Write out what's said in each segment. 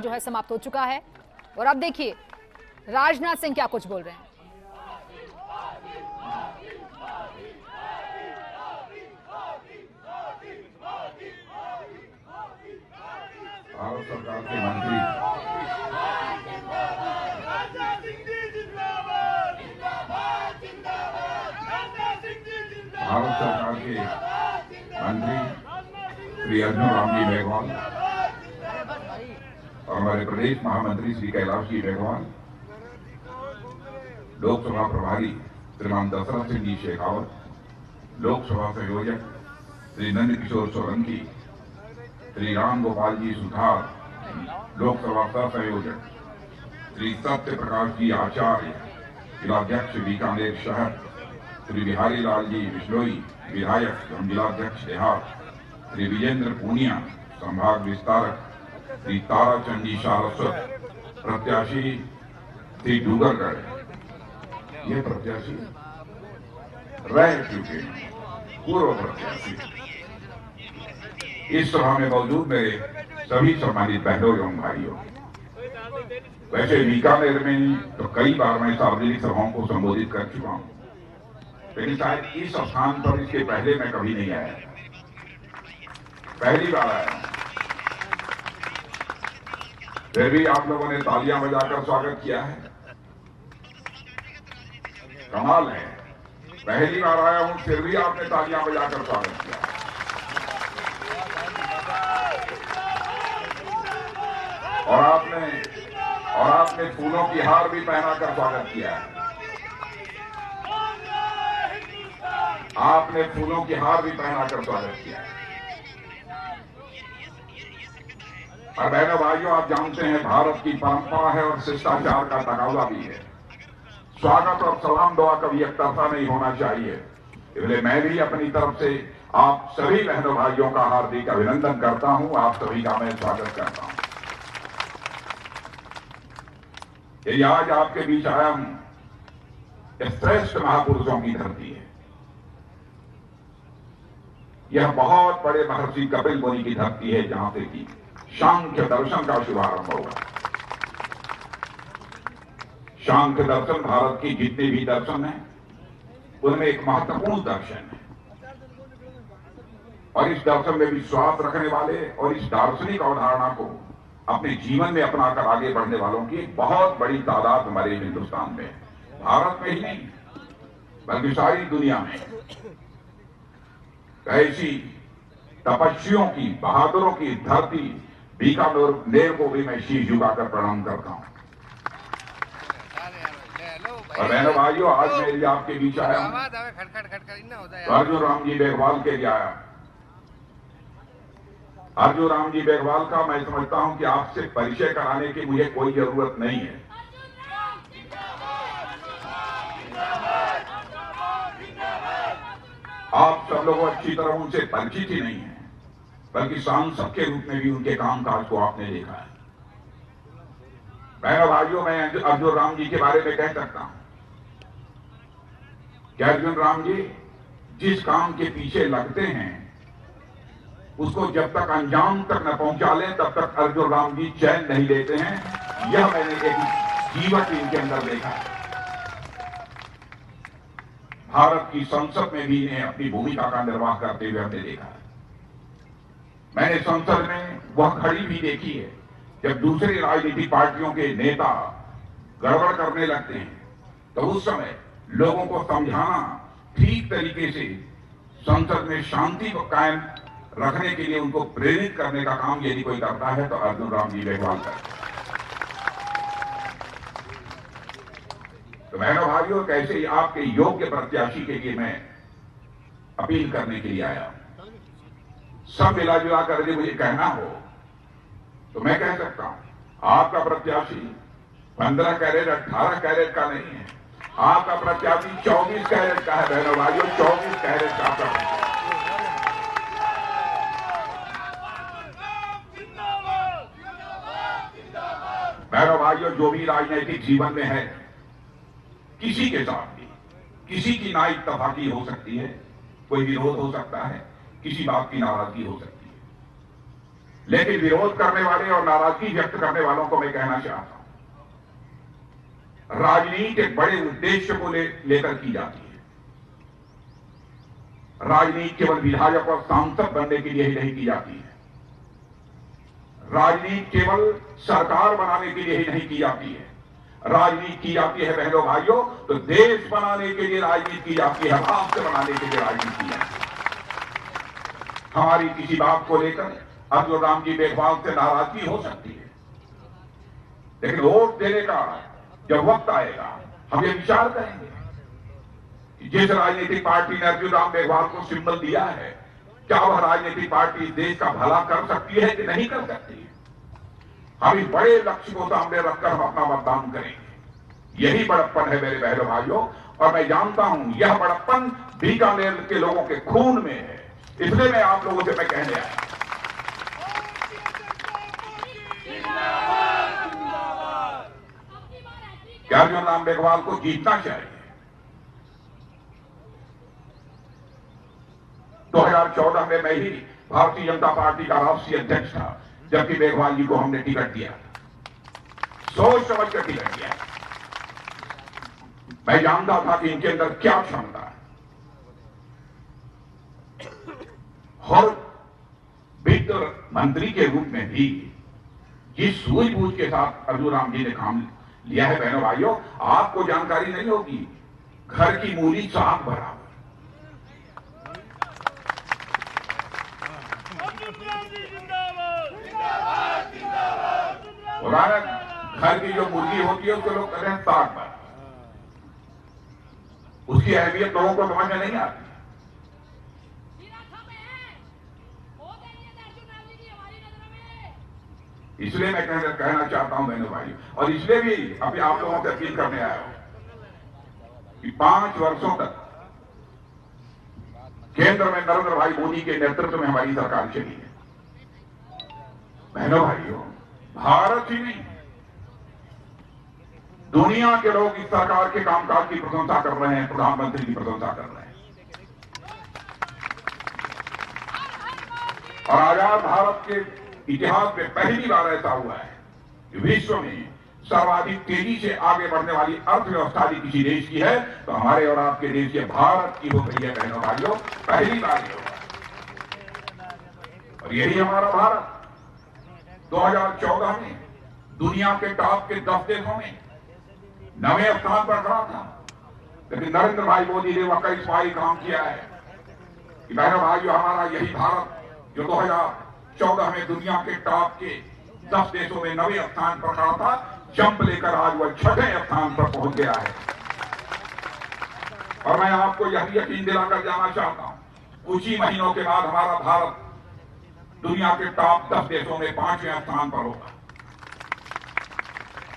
जो है समाप्त हो चुका है। और अब देखिए राजनाथ सिंह क्या कुछ बोल रहे हैं। भारत सरकार के मंत्री भारत सरकार के मंत्री श्री अर्जुन राम जी मेघवाल और हमारे प्रदेश महामंत्री श्री कैलाश जी मेघवाल, लोकसभा प्रभारी श्रीमान दशरथ सिंह जी शेखावत, लोकसभा संयोजक श्री नंद किशोर सोलंकी, श्री राम गोपाल जी सुथार, लोकसभा सह संयोजक श्री सत्य प्रकाश जी आचार्य, जिलाध्यक्ष बीकानेर शहर, श्री बिहारी लाल जी बिश्नोई, विधायक एवं जिलाध्यक्ष देहात, श्री विजेंद्र पूनिया, संभाग विस्तारक श्री ताराचंद जी सारस्वत, प्रत्याशी श्री डूगरगढ़। ये प्रत्याशी रह चुके पूर्व प्रत्याशी इस सभा में मौजूद मेरे सभी सम्मानित बहनों एवं भाइयों। वैसे बीकानेर में तो कई बार मैं सार्वजनिक सभाओं को संबोधित कर चुका हूं, लेकिन शायद इस स्थान पर इसके पहले मैं कभी नहीं आया, पहली बार आया। फिर भी आप लोगों ने तालियां बजाकर स्वागत किया है, कमाल है। पहली बार आया हूं फिर भी आपने तालियां बजाकर स्वागत किया। और आपने फूलों की हार भी पहनाकर स्वागत किया है। आपने फूलों की हार भी पहनाकर स्वागत किया है। और बहनों भाइयों, आप जानते हैं भारत की परंपरा है और शिष्टाचार का तकाजा भी है। स्वागत और सलाम दुआ कभी एक तरफा नहीं होना चाहिए। इसलिए मैं भी अपनी तरफ से आप सभी बहनों भाइयों का हार्दिक अभिनंदन करता हूं, आप सभी का मैं स्वागत करता हूं। ये आज आपके बीच आया हूं, श्रेष्ठ महापुरुषों की धरती है। यह बहुत बड़े महर्षि कपिल मुनि की धरती है, जहां से की सांख्य दर्शन का शुभारंभ हुआ। सांख्य दर्शन भारत की जितने भी दर्शन हैं उनमें एक महत्वपूर्ण दर्शन है, और इस दर्शन में विश्वास रखने वाले और इस दार्शनिक अवधारणा को अपने जीवन में अपनाकर आगे बढ़ने वालों की एक बहुत बड़ी तादाद हमारे हिंदुस्तान में, भारत में ही नहीं बल्कि सारी दुनिया में। ऐसी तपस्वियों की, बहादुरों की धरती बीकानेर को भी मैं शीश झुकाकर प्रणाम करता हूं। और बहनों भाइयों, आज मैं आपके बीच आया हूं अर्जुन राम जी मेघवाल के लिए आया। अर्जुन राम जी मेघवाल का मैं समझता हूं कि आपसे परिचय कराने की मुझे कोई जरूरत नहीं है। आप सब लोग अच्छी तरह उनसे परिचित ही नहीं है, बल्कि सांसद के रूप में भी उनके कामकाज को आपने देखा है। बहनों भाइयों, मैं अर्जुन राम जी के बारे में कह सकता हूं कि अर्जुन राम जी जिस काम के पीछे लगते हैं उसको जब तक अंजाम तक न पहुंचा लें तब तक अर्जुन राम जी चैन नहीं लेते हैं। यह मैंने एक जीवन इनके अंदर देखा है। भारत की संसद में भी इन्हें अपनी भूमिका का निर्वाह करते हुए हमने देखा है। मैंने संसद में वह घड़ी भी देखी है जब दूसरी राजनीतिक पार्टियों के नेता गड़बड़ करने लगते हैं, तो उस समय लोगों को समझाना, ठीक तरीके से संसद में शांति को कायम रखने के लिए उनको प्रेरित करने का काम यदि कोई करता है तो अर्जुन राम जी मेघवाल करते हैं। तो बहनों भाइयों, कैसे आपके योग्य प्रत्याशी के लिए मैं अपील करने के लिए आया। सब मिला जुला कर यदि मुझे कहना हो तो मैं कह सकता हूं आपका प्रत्याशी 15 कैरेट 18 कैरेट का नहीं है, आपका प्रत्याशी 24 कैरेट का है। बहनों भाइयों, 24 कैरेट का आपका प्रत्याशी। बहनों भाइयों, जो भी राजनीतिक जीवन में है, किसी के साथ भी किसी की ना इत्तेफाकी हो सकती है, कोई विरोध हो सकता है, किसी बात की नाराजगी हो सकती है, लेकिन विरोध करने वाले और नाराजगी व्यक्त करने वालों को मैं कहना चाहता हूं, राजनीति एक बड़े उद्देश्य को लेकर की जाती है। राजनीति केवल विधायक और सांसद बनने के लिए ही नहीं की जाती है। राजनीति केवल सरकार बनाने के लिए ही नहीं की जाती है। राजनीति की जाती है बहनों भाइयों तो देश बनाने के लिए राजनीति की जाती है, राष्ट्र बनाने के लिए राजनीति की जाती है। हमारी किसी बात को लेकर अर्जुन राम जी मेघवाल से नाराजगी हो सकती है, लेकिन वोट देने का जब वक्त आएगा हम ये विचार करेंगे कि जिस राजनीतिक पार्टी ने अर्जुन राम मेघवाल को सिंबल दिया है, क्या वह राजनीतिक पार्टी इस देश का भला कर सकती है कि नहीं कर सकती है। हम इस बड़े लक्ष्य को सामने रखकर हम अपना मतदान करेंगे। यही बड़प्पन है मेरे बहनों भाइयों, और मैं जानता हूं यह बड़प्पन बीकानेर के लोगों के खून में है। इसलिए मैं आप लोगों से मैं कहने आया कि अर्जुन राम मेघवाल को जीतना चाहिए। 2014 में मैं ही भारतीय जनता पार्टी का राष्ट्रीय अध्यक्ष था, जबकि मेघवाल जी को हमने टिकट दिया, सोच समझ कर टिकट दिया। मैं जानता था कि इनके अंदर क्या क्षमता है, और वित्त मंत्री के रूप में भी जिस सूझबूझ के साथ अर्जुन राम जी ने काम लिया है बहनों भाइयों, आपको जानकारी नहीं होगी, घर की मूली साग बराबर। घर की जो मुर्गी होती है उसको लोग कहते हैं साग पर, उसकी अहमियत लोगों को समझ में नहीं आती। इसलिए मैं कहना चाहता हूं बहनों भाई, और इसलिए भी अभी आप लोगों से अपील करने आया हूं कि 5 वर्षों तक केंद्र में नरेंद्र भाई मोदी के नेतृत्व में हमारी सरकार चली है। बहनों भाइयों, भारत ही नहीं दुनिया के लोग इस सरकार के कामकाज की प्रशंसा कर रहे हैं, प्रधानमंत्री की प्रशंसा कर रहे हैं। और आजाद भारत के इतिहास में पहली बार ऐसा हुआ है कि विश्व में सर्वाधिक तेजी से आगे बढ़ने वाली अर्थव्यवस्था भी किसी देश की है तो हमारे और आपके देश के भारत की हो गई है बहनों भाइयों, पहली बार ये होगा। और यही हमारा भारत 2014 में दुनिया के टॉप के 10 देशों में 9वें स्थान पर खड़ा था, लेकिन नरेंद्र भाई मोदी ने वह कई स्वाई काम किया है कि बहनों भाइयों हमारा यही भारत जो 2014 में दुनिया के टॉप के 10 देशों में 9वें स्थान पर खड़ा था, जंप लेकर आज वह 6वें स्थान पर पहुंच गया है। और मैं आपको यह यकीन दिलाकर जाना चाहता हूं, कुछ ही महीनों के बाद हमारा भारत दुनिया के टॉप 10 देशों में 5वें स्थान पर होगा।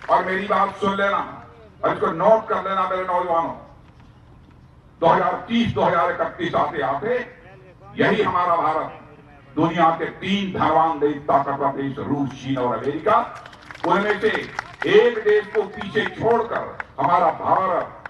और मेरी बात सुन लेना और इसको नोट कर लेना मेरे नौजवानों, 2030-2031 आते आते यही हमारा भारत दुनिया के 3 धनवान देश, ताकतवर देश रूस, चीन और अमेरिका, उनमें से एक देश को पीछे छोड़कर हमारा भारत